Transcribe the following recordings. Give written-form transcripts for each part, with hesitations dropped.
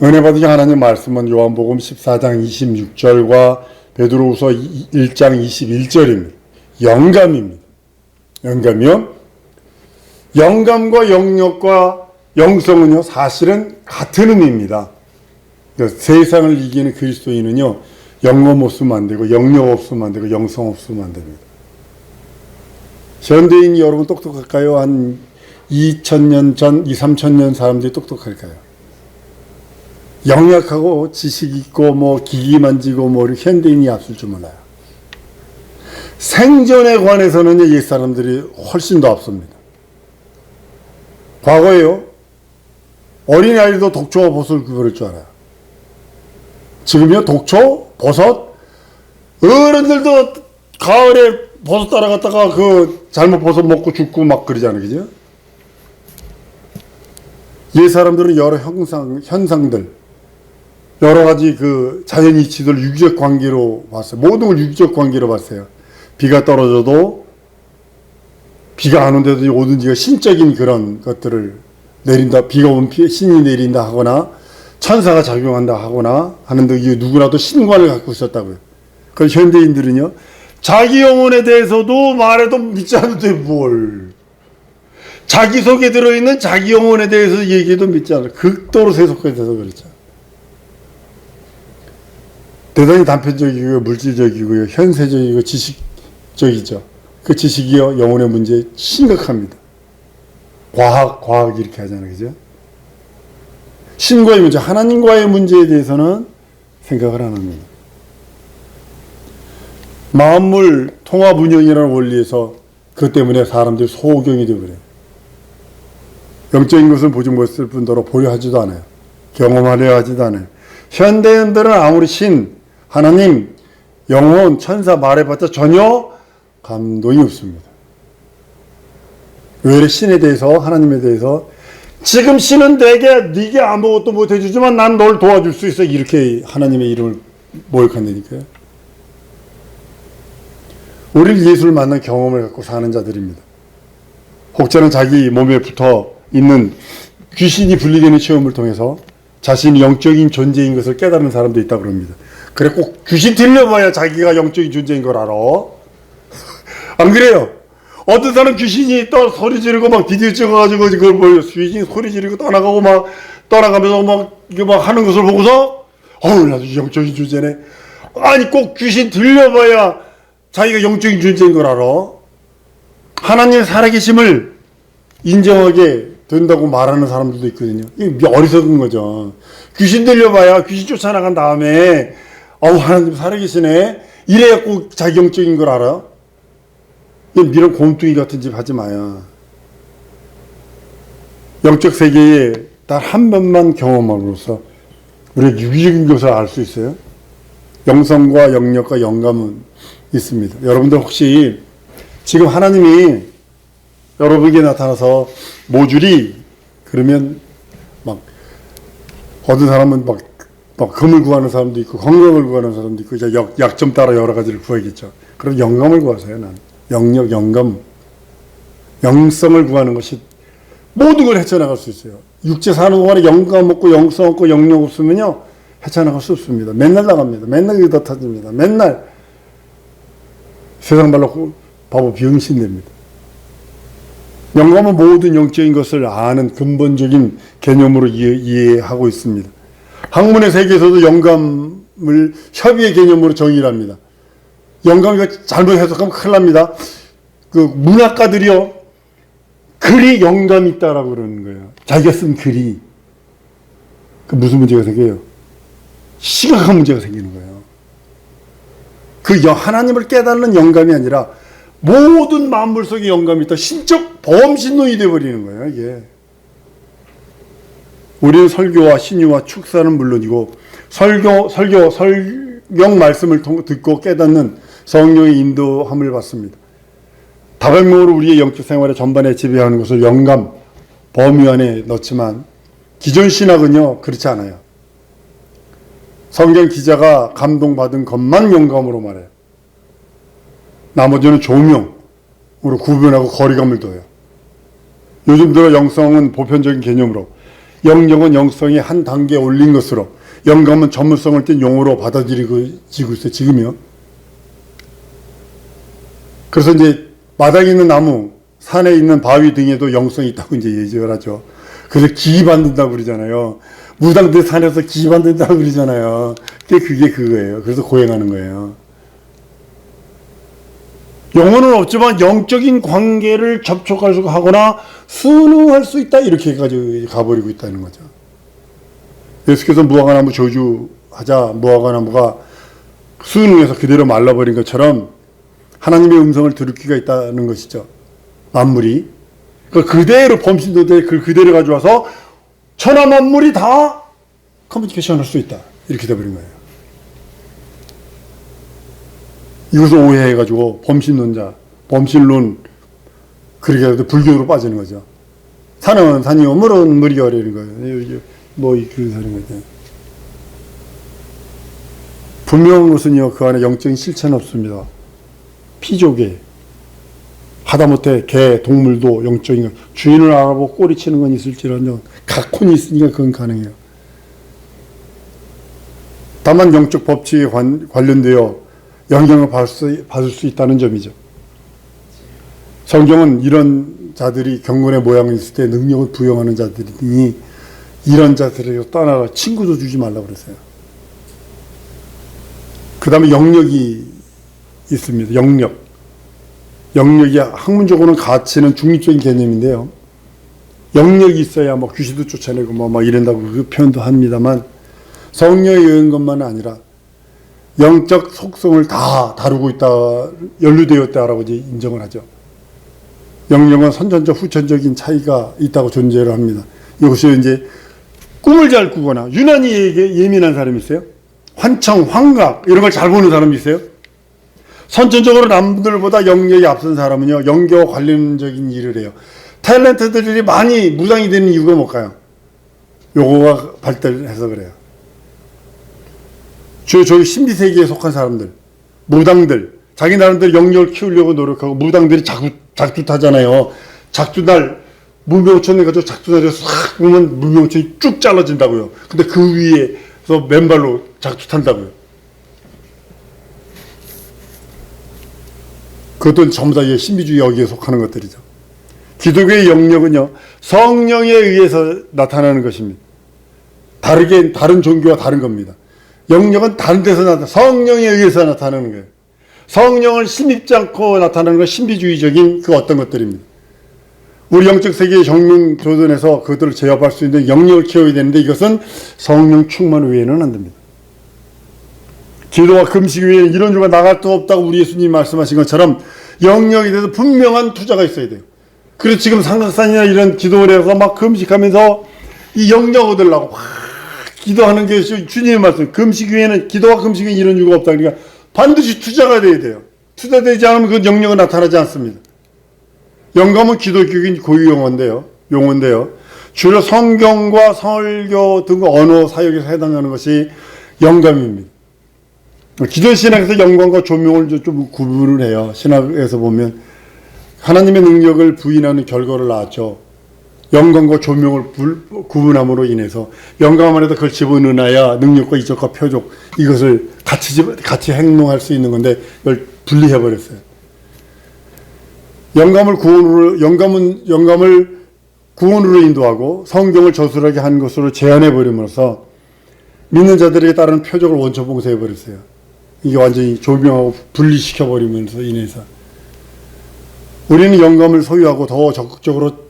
은혜 받으신 하나님 말씀은 요한복음 14장 26절과 베드로후서 1장 21절입니다. 영감입니다. 영감이요? 영감과 영역과 영성은요, 사실은 같은 의미입니다. 그러니까 세상을 이기는 그리스도인은요, 영감 없으면 안 되고, 영역 없으면 안 되고, 영성 없으면 안 됩니다. 현대인 여러분 똑똑할까요? 한 2000년 전, 3000년 사람들이 똑똑할까요? 영약하고 지식 있고 뭐 기기 만지고 뭐 현대인이 앞설 줄 몰라요. 생존에 관해서는 옛 사람들이 훨씬 더 앞섭니다. 과거에요, 어린아이도 독초와 버섯을 구별할 줄 알아요. 지금요, 독초, 버섯, 어른들도 가을에 버섯 따라갔다가 잘못 버섯 먹고 죽고 막 그러잖아요. 그죠? 옛 사람들은 여러 현상들, 여러 가지 자연 이치들 유기적 관계로 봤어요. 모든 걸 유기적 관계로 봤어요. 비가 떨어져도, 비가 안 온데도 오든지가 신적인 그런 것들을 내린다, 비가 오면 신이 내린다 하거나, 천사가 작용한다 하거나 하는데, 누구라도 신관을 갖고 있었다고요. 그 현대인들은요, 자기 영혼에 대해서도 말해도 믿지 않는데 뭘. 자기 속에 들어있는 자기 영혼에 대해서 얘기해도 믿지 않아요. 극도로 세속화돼서 그렇죠. 대단히 단편적이고 물질적이고요, 현세적이고 지식적이죠. 그 지식이요, 영혼의 문제 심각합니다. 과학 이렇게 하잖아요. 그죠? 신과의 문제, 하나님과의 문제에 대해서는 생각을 안 합니다. 만물 통합 운영이라는 원리에서 그것 때문에 사람들이 소경이 되어버려요. 영적인 것을 보지 못할 뿐더러 보려 하지도 않아요. 경험하려 하지도 않아요. 현대인들은 아무리 하나님, 영혼, 천사 말해봤자 전혀 감동이 없습니다. 왜 신에 대해서, 하나님에 대해서 지금 신은 네게 아무것도 못해주지만 난 널 도와줄 수 있어, 이렇게 하나님의 이름을 모욕한다니까요. 우리를 예수를 만난 경험을 갖고 사는 자들입니다. 혹자는 자기 몸에 붙어 있는 귀신이 분리되는 체험을 통해서 자신이 영적인 존재인 것을 깨달은 사람도 있다고 합니다. 그래, 꼭 귀신 들려봐야 자기가 영적인 존재인 걸 알아. 안 그래요? 어떤 사람 귀신이 또 소리 지르고 막 비디오 찍어가지고 그걸 뭐 귀신이 소리 지르고 떠나가고 막 떠나가면서 막 하는 것을 보고서 나도 영적인 존재네. 아니, 꼭 귀신 들려봐야 자기가 영적인 존재인 걸 알아. 하나님의 살아계심을 인정하게 된다고 말하는 사람들도 있거든요. 이게 어리석은 거죠. 귀신 들려봐야 귀신 쫓아나간 다음에 하나님 살아계시네, 이래야 꼭 자기 영적인 걸 알아. 이런 곰뚱이 같은 짓 하지 마요. 영적 세계에 단 한 번만 경험함으로써 우리가 유기적인 것을 알 수 있어요. 영성과 영역과 영감은 있습니다. 여러분들 혹시 지금 하나님이 여러분에게 나타나서 모조리 그러면 막 어떤 사람은 막 금을 구하는 사람도 있고 건강을 구하는 사람도 있고 이제 약점 따라 여러 가지를 구하겠죠. 그럼 영감을 구하세요. 난 영역, 영감, 영성을 구하는 것이 모든 걸 헤쳐나갈 수 있어요. 육체 사는 동안에 영감 없고 영성 없고 영역 없으면요, 헤쳐나갈 수 없습니다. 맨날 나갑니다. 맨날 여기다 터집니다. 맨날 세상 말로 바보 병신 됩니다. 영감은 모든 영적인 것을 아는 근본적인 개념으로 이해하고 있습니다. 학문의 세계에서도 영감을 협의의 개념으로 정의를 합니다. 영감이 잘못 해석하면 큰일 납니다. 문학가들이요, 글이 영감이 있다라고 그러는 거예요. 자기가 쓴 글이. 무슨 문제가 생겨요? 심각한 문제가 생기는 거예요. 하나님을 깨닫는 영감이 아니라 모든 만물 속에 영감이 있다. 신적 범신론이 되어버리는 거예요, 이게. 우리는 설교와 신유와 축사는 물론이고, 설경 말씀을 듣고 깨닫는 성령의 인도함을 받습니다. 다백명으로 우리의 영적 생활의 전반에 지배하는 것을 영감, 범위 안에 넣지만, 기존 신학은요, 그렇지 않아요. 성경 기자가 감동받은 것만 영감으로 말해요. 나머지는 조명으로 구분하고 거리감을 둬요. 요즘 들어 영성은 보편적인 개념으로 영역은 영성의 한 단계 올린 것으로, 영감은 전문성을 띤 용어로 받아들이고 있어요, 지금요. 그래서 이제 마당에 있는 나무, 산에 있는 바위 등에도 영성이 있다고 이제 얘기를 하죠. 그래서 기받는다고 그러잖아요. 무당들 산에서 기받는다고 그러잖아요. 그게 그거예요. 그래서 고행하는 거예요. 영혼은 없지만 영적인 관계를 접촉할 수 하거나 순응할 수 있다, 이렇게 해가지고 가버리고 있다는 거죠. 예수께서 무화과나무 저주하자 무화과나무가 순응해서 그대로 말라버린 것처럼 하나님의 음성을 들을 기가 있다는 것이죠. 만물이 그대로 범신도대 그대로 가져와서 천하 만물이 다 커뮤니케이션 할 수 있다, 이렇게 돼버린 거예요. 이것을 오해해가지고 범신론자, 범신론, 그렇게 해서 불교로 빠지는 거죠. 산은 산이요, 물은 물이요, 이런 거예요. 뭐, 그런 사는 거죠. 분명한 것은요, 그 안에 영적인 실체는 없습니다. 피조개, 하다못해 개, 동물도 영적인 것, 주인을 알아보고 꼬리치는 건 있을지라도 각혼이 있으니까 그건 가능해요. 다만 영적 법칙에 관련되어 영향을 받을 수 있다는 점이죠. 성경은 이런 자들이 경건의 모양이 있을 때 능력을 부여하는 자들이니 이런 자들에게 떠나가 친구도 주지 말라고 그랬어요. 그 다음에 영역이 있습니다. 영역이 학문적으로는 가치는 중립적인 개념인데요. 영역이 있어야 뭐 귀신도 쫓아내고 뭐 이런다고 그 표현도 합니다만, 성령에 의한 것만은 아니라 영적 속성을 다 다루고 있다, 연루되었다라고 이제 인정을 하죠. 영역은 선천적, 후천적인 차이가 있다고 존재를 합니다. 이것이 이제 꿈을 잘 꾸거나 유난히 예민한 사람이 있어요. 환청, 환각 이런 걸 잘 보는 사람이 있어요. 선천적으로 남들보다 영역이 앞선 사람은요, 영계와 관련적인 일을 해요. 탤런트들이 많이 무당이 되는 이유가 뭘까요? 요거가 발달해서 그래요. 저희 신비세계에 속한 사람들, 무당들, 자기 나름대로 영역을 키우려고 노력하고, 무당들이 작두타잖아요. 작두달, 무명천에 가서 작두달에 싹 보면 무명천이 쭉 잘라진다고요. 근데 그 위에서 맨발로 작두 탄다고요. 그것도 전부 다 신비주의 여기에 속하는 것들이죠. 기독교의 영역은요, 성령에 의해서 나타나는 것입니다. 다른 종교와 다른 겁니다. 영역은 다른 데서 성령에 의해서 나타나는 거예요. 성령을 힘입지 않고 나타나는 건 신비주의적인 그 어떤 것들입니다. 우리 영적 세계의 정명 조선에서 그것들을 제압할 수 있는 영역을 키워야 되는데, 이것은 성령 충만 외에는 안 됩니다. 기도와 금식 외에는 이런 주가 나갈 수 없다고 우리 예수님이 말씀하신 것처럼 영역에 대해서 분명한 투자가 있어야 돼요. 그래서 지금 삼각산이나 이런 기도를 해서 막 금식하면서 이 영역 얻으려고 막 기도하는 게 주님의 말씀. 금식 외에는, 기도와 금식 외에는 이런 이유가 없다. 그러니까 반드시 투자가 돼야 돼요. 투자되지 않으면 그 영역은 나타나지 않습니다. 영감은 기독교인 고유 용어인데요. 주로 성경과 설교 등 언어 사역에서 해당하는 것이 영감입니다. 기존 신학에서 영감과 조명을 좀 구분을 해요. 신학에서 보면 하나님의 능력을 부인하는 결과를 낳았죠. 영감과 조명을 구분함으로 인해서 영감 안에다 그걸 집어넣어야 능력과 이적과 표적, 이것을 같이 행동할 수 있는 건데 그걸 분리해버렸어요. 영감을 구원으로 인도하고 성경을 저술하게 한 것으로 제한해버림으로써 믿는 자들에게 따르는 표적을 원천 봉쇄해버렸어요. 이게 완전히 조명하고 분리시켜버리면서 인해서 우리는 영감을 소유하고 더 적극적으로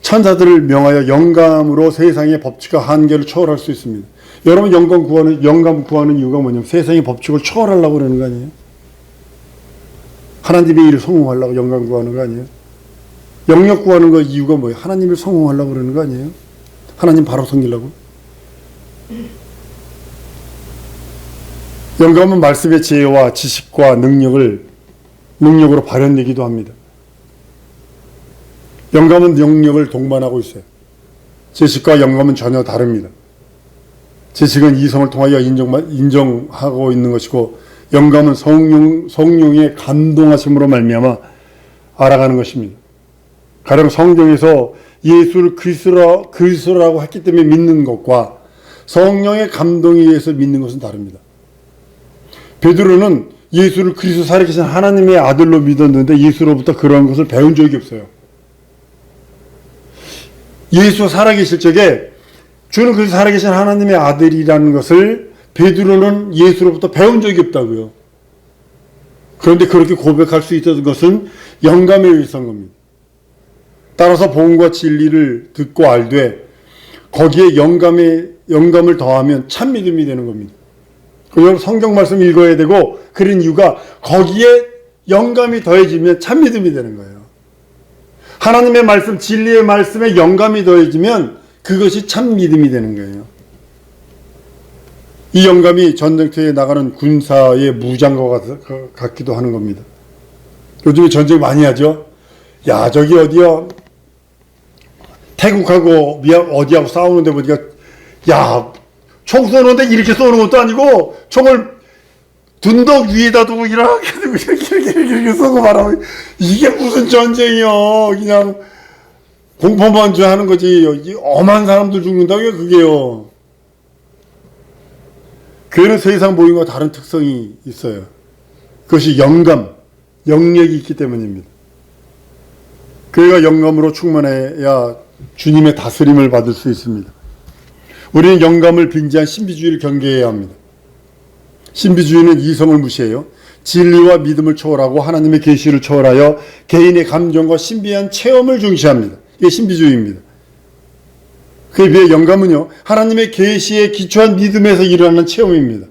천사들을 명하여 영감으로 세상의 법칙과 한계를 초월할 수 있습니다. 여러분, 영감 구하는 이유가 뭐냐면 세상의 법칙을 초월하려고 그러는 거 아니에요? 하나님의 일을 성공하려고 영감 구하는 거 아니에요? 영역 구하는 거 이유가 뭐예요? 하나님을 성공하려고 그러는 거 아니에요? 하나님 바로 섬기려고? 영감은 말씀의 지혜와 지식과 능력으로 발현되기도 합니다. 영감은 영역을 동반하고 있어요. 지식과 영감은 전혀 다릅니다. 지식은 이성을 통하여 인정하고 있는 것이고, 영감은 성령의 감동하심으로 말미암아 알아가는 것입니다. 가령 성경에서 예수를 그리스도라고 했기 때문에 믿는 것과 성령의 감동에 의해서 믿는 것은 다릅니다. 베드로는 예수를 그리스도 살아계신 하나님의 아들로 믿었는데 예수로부터 그런 것을 배운 적이 없어요. 예수 살아계실 적에 주는 그리스도 살아계신 하나님의 아들이라는 것을 베드로는 예수로부터 배운 적이 없다고요. 그런데 그렇게 고백할 수 있었던 것은 영감에 의해서인 겁니다. 따라서 복음과 진리를 듣고 알되 거기에 영감을 더하면 참 믿음이 되는 겁니다. 그리고 성경 말씀 읽어야 되고 그런 이유가 거기에 영감이 더해지면 참 믿음이 되는 거예요. 하나님의 말씀, 진리의 말씀에 영감이 더해지면 그것이 참 믿음이 되는 거예요. 이 영감이 전쟁터에 나가는 군사의 무장과 같기도 하는 겁니다. 요즘에 전쟁 많이 하죠. 야, 저기 어디야? 태국하고 어디하고 싸우는데 보니까 야, 총 쏘는데 이렇게 쏘는 것도 아니고 총을 둔덕 위에다 두고 이렇게 쏘고 말하면 이게 무슨 전쟁이요. 그냥 공포만 하는 거지. 엄한 사람들 죽는다고요, 그게요. 그는 세상 모임과 다른 특성이 있어요. 그것이 영력이 있기 때문입니다. 그가 영감으로 충만해야 주님의 다스림을 받을 수 있습니다. 우리는 영감을 빙자한 신비주의를 경계해야 합니다. 신비주의는 이성을 무시해요. 진리와 믿음을 초월하고 하나님의 계시를 초월하여 개인의 감정과 신비한 체험을 중시합니다. 이게 신비주의입니다. 그에 비해 영감은요, 하나님의 계시에 기초한 믿음에서 일어나는 체험입니다.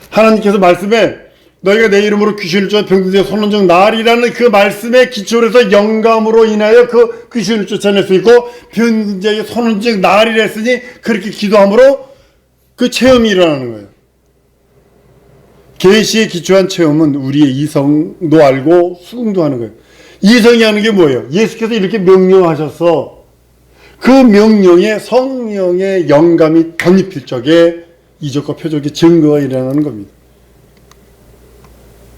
하나님께서 말씀에 너희가 내 이름으로 귀신을 쫓아 병든자에 손을 좀 나으리라는 그 말씀에 기초로 해서 영감으로 인하여 그 귀신을 쫓아낼 수 있고 병든 자에게 손을 좀 나으리라 했으니 그렇게 기도함으로 그 체험이 일어나는 거예요. 계시에 기초한 체험은 우리의 이성도 알고 수긍도 하는 거예요. 이성이 하는 게 뭐예요? 예수께서 이렇게 명령하셔서 그 명령에 성령의 영감이 덧입힐 적에 이적과 표적의 증거가 일어나는 겁니다.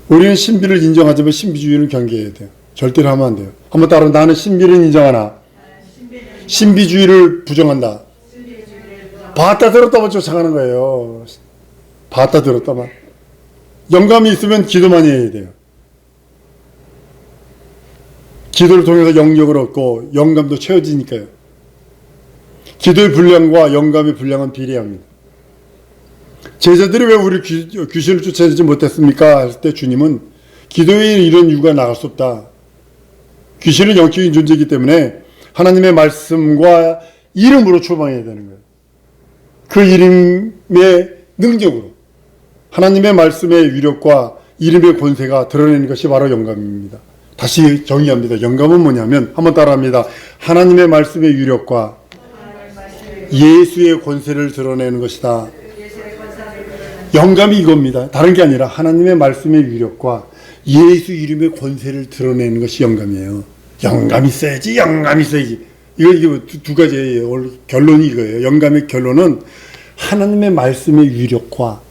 우리는 신비를 인정하지만 신비주의를 경계해야 돼요. 절대로 하면 안 돼요. 한번 따라 나는 신비를 인정하나 신비주의를 부정한다. 봤다 들었다만 쫓아가는 거예요. 봤다 들었다만. 영감이 있으면 기도만 해야 돼요. 기도를 통해서 영력을 얻고 영감도 채워지니까요. 기도의 분량과 영감의 분량은 비례합니다. 제자들이 왜 우리 귀신을 쫓아내지 못했습니까? 할 때 주님은 기도에 이런 이유가 나갈 수 없다. 귀신은 영적인 존재이기 때문에 하나님의 말씀과 이름으로 추방해야 되는 거예요. 그 이름의 능력으로 하나님의 말씀의 위력과 이름의 권세가 드러내는 것이 바로 영감입니다. 다시 정의합니다. 영감은 뭐냐면 한번 따라합니다. 하나님의 말씀의 위력과 예수의 권세를 드러내는 것이다. 영감이 이겁니다. 다른 게 아니라 하나님의 말씀의 위력과 예수 이름의 권세를 드러내는 것이 영감이에요. 영감이 세지. 이거 두 가지예요. 결론이 이거예요. 영감의 결론은 하나님의 말씀의 위력과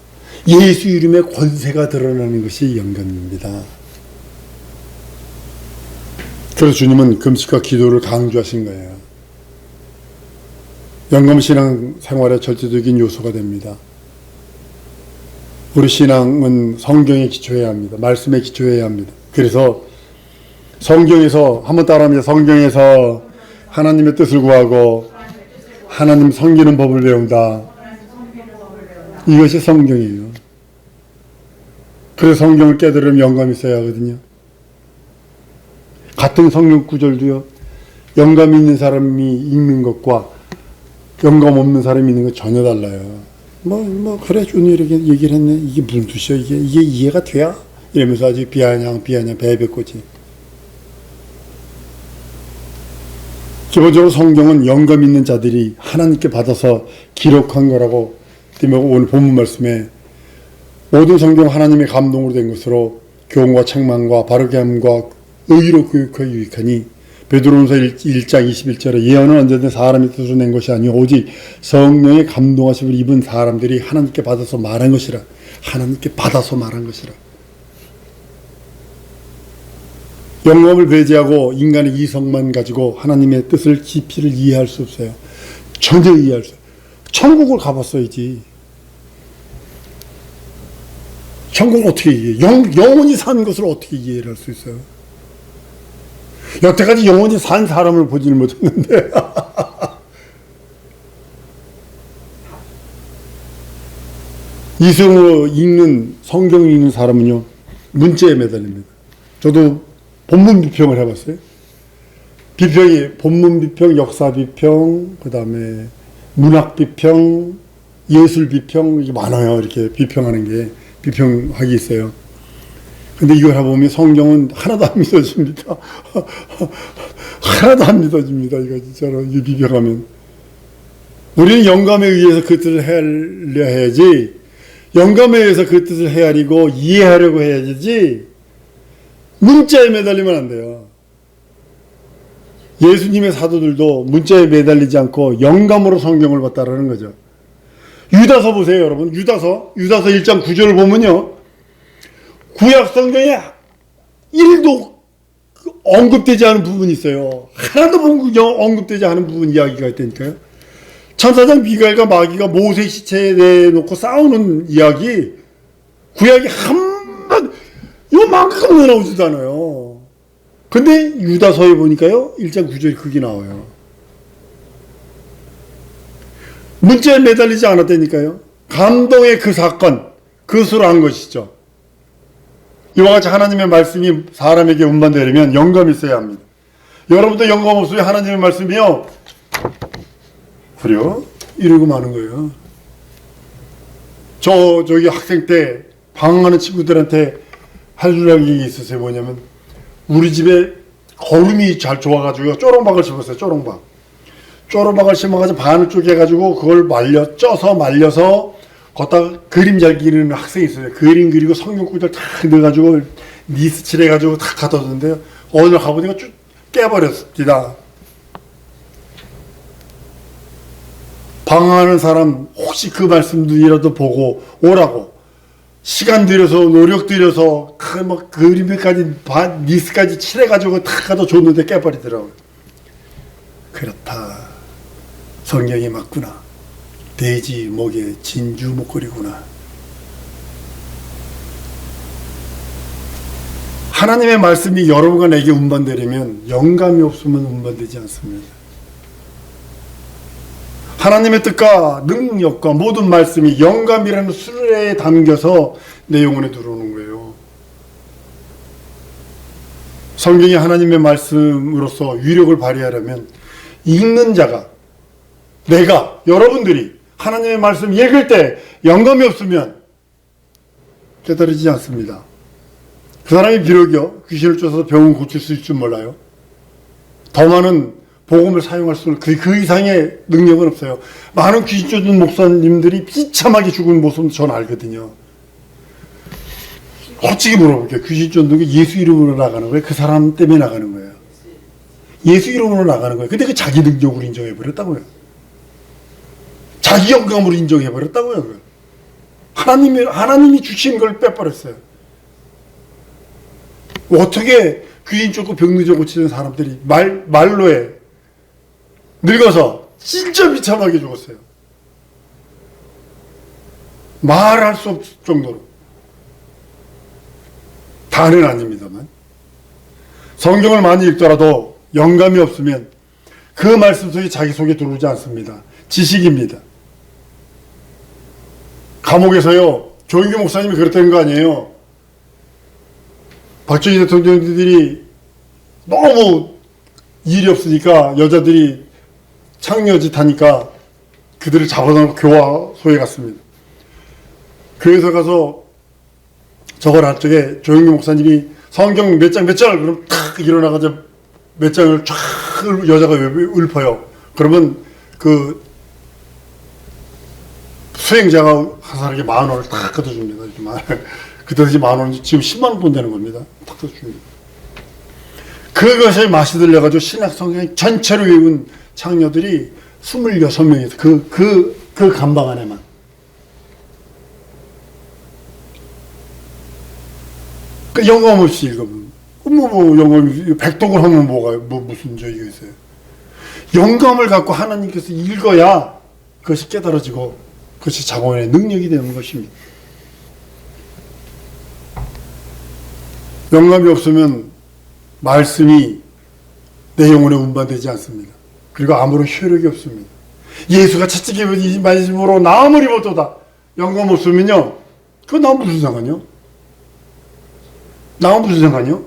예수 이름의 권세가 드러나는 것이 영감입니다. 그래서 주님은 금식과 기도를 강조하신 거예요. 영감 신앙 생활의 절대적인 요소가 됩니다. 우리 신앙은 성경에 기초해야 합니다. 말씀에 기초해야 합니다. 그래서 성경에서 한번 따라합니다. 성경에서 하나님의 뜻을 구하고 하나님 섬기는 법을 배운다. 이것이 성경이에요. 그래서 성경을 깨달으면 영감이 있어야 하거든요. 같은 성경 구절도요. 영감이 있는 사람이 읽는 것과 영감 없는 사람이 있는 건 전혀 달라요. 그래, 주님 이렇게 얘기를 했네. 이게 무슨 뜻이야? 이게 이해가 돼야? 이러면서 아직 비아냥, 배배꼬지. 기본적으로 성경은 영감 있는 자들이 하나님께 받아서 기록한 거라고 때문에 오늘 본문 말씀에 모든 성경 하나님의 감동으로 된 것으로 교훈과 책망과 바르게 함과 의로 교육하여 유익하니 베드로전서 1장 21절에 예언은 언제든 사람의 뜻으로 낸 것이 아니오 오직 성령의 감동하심을 입은 사람들이 하나님께 받아서 말한 것이라. 하나님께 받아서 말한 것이라. 영감을 배제하고 인간의 이성만 가지고 하나님의 뜻을 깊이를 이해할 수 없어요. 전혀 이해할 수 없어요. 천국을 가봤어야지. 천국을 어떻게 이해해? 영원히 산 것을 어떻게 이해를 할 수 있어요? 여태까지 영원히 산 사람을 보지를 못했는데 이성으로 읽는 성경을 읽는 사람은요 문자에 매달립니다. 저도 본문 비평을 해봤어요. 비평이 본문 비평, 역사 비평, 그 다음에 문학 비평, 예술 비평 이게 많아요. 이렇게 비평하는 게 비평학이 있어요. 근데 이걸 해보면 성경은 하나도 안 믿어집니다. 하나도 안 믿어집니다. 이거 진짜로 이 비평하면 우리는 영감에 의해서 그 뜻을 헤아려 해야지. 영감에 의해서 그 뜻을 헤아리고 이해하려고 해야지. 문자에 매달리면 안 돼요. 예수님의 사도들도 문자에 매달리지 않고 영감으로 성경을 봤다라는 거죠. 유다서 보세요, 여러분. 유다서 1장 9절을 보면요. 구약 성경에 1도 언급되지 않은 부분이 있어요. 하나도 언급되지 않은 부분 이야기가 있다니까요. 천사장 미가엘과 마귀가 모세 시체에 내놓고 싸우는 이야기, 구약이 한번 요만큼 나오지도 않아요. 근데 유다서에 보니까요 1장 9절이 그게 나와요. 문자에 매달리지 않았다니까요. 감동의 그 사건, 그것으로 한 것이죠. 이와 같이 하나님의 말씀이 사람에게 운반되려면 영감이 있어야 합니다. 여러분도 영감 없으면 하나님의 말씀이요 그래요? 이러고 마는 거예요. 저기 학생 때 방황하는 친구들한테 할 얘기 있었어요. 뭐냐면 우리 집에 거름이 잘 좋아가지고 쪼롱박을 심었어요. 쪼롱박을 심어가지고 반을 쪼개가지고 그걸 쪄서 말려서 걷다가 그림 잘 그리는 학생이 있어요. 그림 그리고 성경 구절 다 넣어가지고 니스 칠해가지고 다 갖다 줬는데요. 어느 날 가보니까 쭉 깨버렸습니다. 방황하는 사람 혹시 그 말씀들이라도 보고 오라고 시간 들여서 노력 들여서 막 그림까지 니스까지 칠해가지고 다 갖다 줬는데 깨버리더라고요. 그렇다. 성경이 맞구나. 돼지 목에 진주 목걸이구나. 하나님의 말씀이 여러분과 내게 운반되려면 영감이 없으면 운반되지 않습니다. 하나님의 뜻과 능력과 모든 말씀이 영감이라는 수레에 담겨서 내 영혼에 들어오는 거예요. 성경이 하나님의 말씀으로서 위력을 발휘하려면 읽는 자가, 내가, 여러분들이 하나님의 말씀 읽을 때 영감이 없으면 깨달아지지 않습니다. 그 사람이 비록이요 귀신을 쫓아서 병을 고칠 수 있을 줄 몰라요. 더 많은 복음을 사용할 수 없는 그 이상의 능력은 없어요. 많은 귀신 쫓는 목사님들이 비참하게 죽은 모습은 전 알거든요. 솔직히 물어볼게요. 귀신 쫓는 게 예수 이름으로 나가는 거예요? 그 사람 때문에 나가는 거예요? 예수 이름으로 나가는 거예요. 근데 그 자기 능력으로 인정해버렸다고요. 자기 영감으로 인정해버렸다고요. 하나님이 주신 걸 빼버렸어요. 어떻게 귀신 쫓고 병 늦어 고치는 사람들이 말로 해. 늙어서 진짜 비참하게 죽었어요. 말할 수 없을 정도로. 다는 아닙니다만. 성경을 많이 읽더라도 영감이 없으면 그 말씀 속에 자기 속에 들어오지 않습니다. 지식입니다. 감옥에서요, 조인규 목사님이 그랬다는 거 아니에요. 박정희 대통령들이 너무 일이 없으니까 여자들이 창녀짓 하니까 그들을 잡아놓고 교화소에 갔습니다. 교회에서 가서 저걸 할 적에 조영규 목사님이 성경 몇 장 그럼 탁 일어나가지고 몇 장을 쫙 여자가 읊어요. 그러면 그 수행자가 한 사람에게 10,000원을 딱 걷어줍니다. 그때 당시 10,000원이 지금 10만 원 돈 되는 겁니다. 딱 걷어줍니다. 그것에 맛이 들려가지고 신약 성경 전체를 외운 창녀들이 26명이서 그 감방 안에만. 그 영감 없이 읽으면 영감이 백독을 하면 무슨 저기가 있어요. 영감을 갖고 하나님께서 읽어야 그것이 깨달아지고 그것이 자고의 능력이 되는 것입니다. 영감이 없으면 말씀이 내 영혼에 운반되지 않습니다. 그리고 아무런 효력이 없습니다. 예수가 채찍에 맞음으로 나음을 입었도다. 영감 없으면요, 그거 나와 무슨 상관이요? 나와 무슨 상관이요?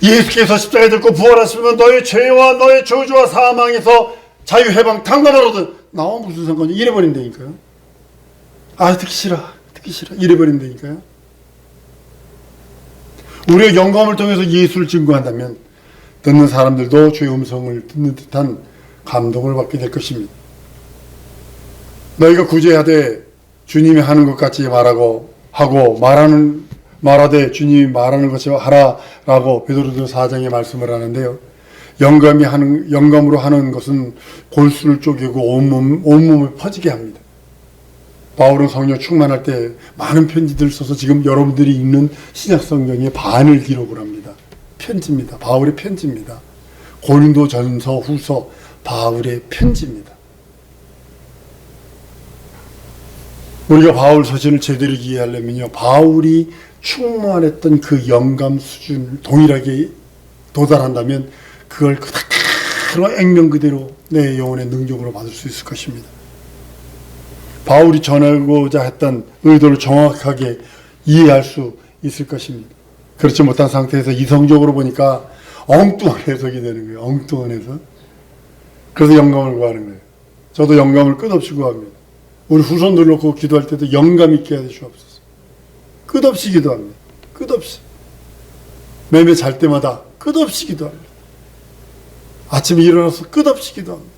예수께서 십자가에 들고 부활하시면 너의 죄와 너의 저주와 사망에서 자유해방 당감하거든. 나와 무슨 상관이요? 이래버린다니까요. 아, 듣기 싫어 이래버린다니까요. 우리가 영감을 통해서 예수를 증거한다면 듣는 사람들도 주의 음성을 듣는 듯한 감동을 받게 될 것입니다. 너희가 구제하되 주님이 하는 것 같이 말하되 주님이 말하는 것이 하라라고 베드로전서 4장에 말씀을 하는데요. 영감으로 하는 것은 골수를 쪼개고 온몸을 퍼지게 합니다. 바울은 성령 충만할 때 많은 편지들을 써서 지금 여러분들이 읽는 신약성경의 반을 기록을 합니다. 편지입니다. 바울의 편지입니다. 고린도전서, 후서, 바울의 편지입니다. 우리가 바울 서신을 제대로 이해하려면요, 바울이 충만했던 그 영감 수준을 동일하게 도달한다면 그걸 그대로 액면 그대로 내 영혼의 능력으로 받을 수 있을 것입니다. 바울이 전하고자 했던 의도를 정확하게 이해할 수 있을 것입니다. 그렇지 못한 상태에서 이성적으로 보니까 엉뚱한 해석이 되는 거예요. 엉뚱한 해석. 그래서 영감을 구하는 거예요. 저도 영감을 끝없이 구합니다. 우리 후손들 놓고 기도할 때도 영감 있게 해주옵소서. 끝없이 기도합니다. 끝없이. 매매 잘 때마다 끝없이 기도합니다. 아침에 일어나서 끝없이 기도합니다.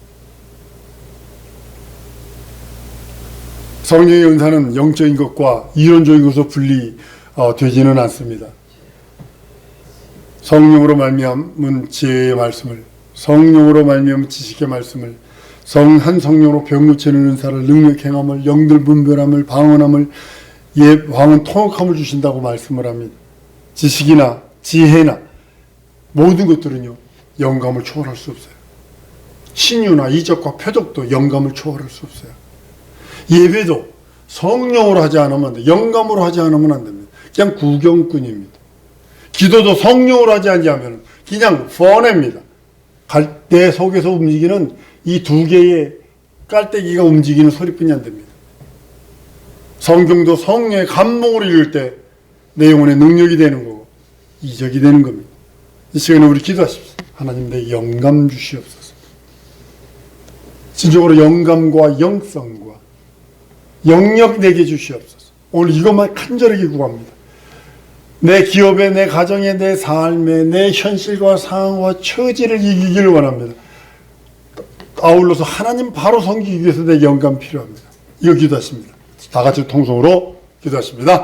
성령의 은사는 영적인 것과 이론적인 것으로 분리되지는 않습니다. 성령으로 말미암은 지혜의 말씀을, 성령으로 말미암은 지식의 말씀을, 한 성령으로 병 고치는 은사를, 능력 행함을, 영들 분별함을, 방언함을, 방언 통역함을 주신다고 말씀을 합니다. 지식이나 지혜나 모든 것들은요, 영감을 초월할 수 없어요. 신유나 이적과 표적도 영감을 초월할 수 없어요. 예배도 성령으로 하지 않으면 안 돼요. 영감으로 하지 않으면 안 됩니다. 그냥 구경꾼입니다. 기도도 성령으로 하지 않으면 그냥 펀입니다. 내 속에서 움직이는 이 두 개의 깔때기가 움직이는 소리뿐이 안 됩니다. 성경도 성령의 감동으로 읽을 때 내 영혼의 능력이 되는 거고 이적이 되는 겁니다. 이 시간에 우리 기도하십시오. 하나님, 내 영감 주시옵소서. 진정으로 영감과 영성과 영역 내게 주시옵소서. 오늘 이것만 간절하게 구합니다. 내 기업에, 내 가정에, 내 삶에, 내 현실과 상황과 처지를 이기기를 원합니다. 아울러서 하나님 바로 섬기기 위해서 내 영감 필요합니다. 이거 기도하십니다. 다 같이 통성으로 기도하십니다.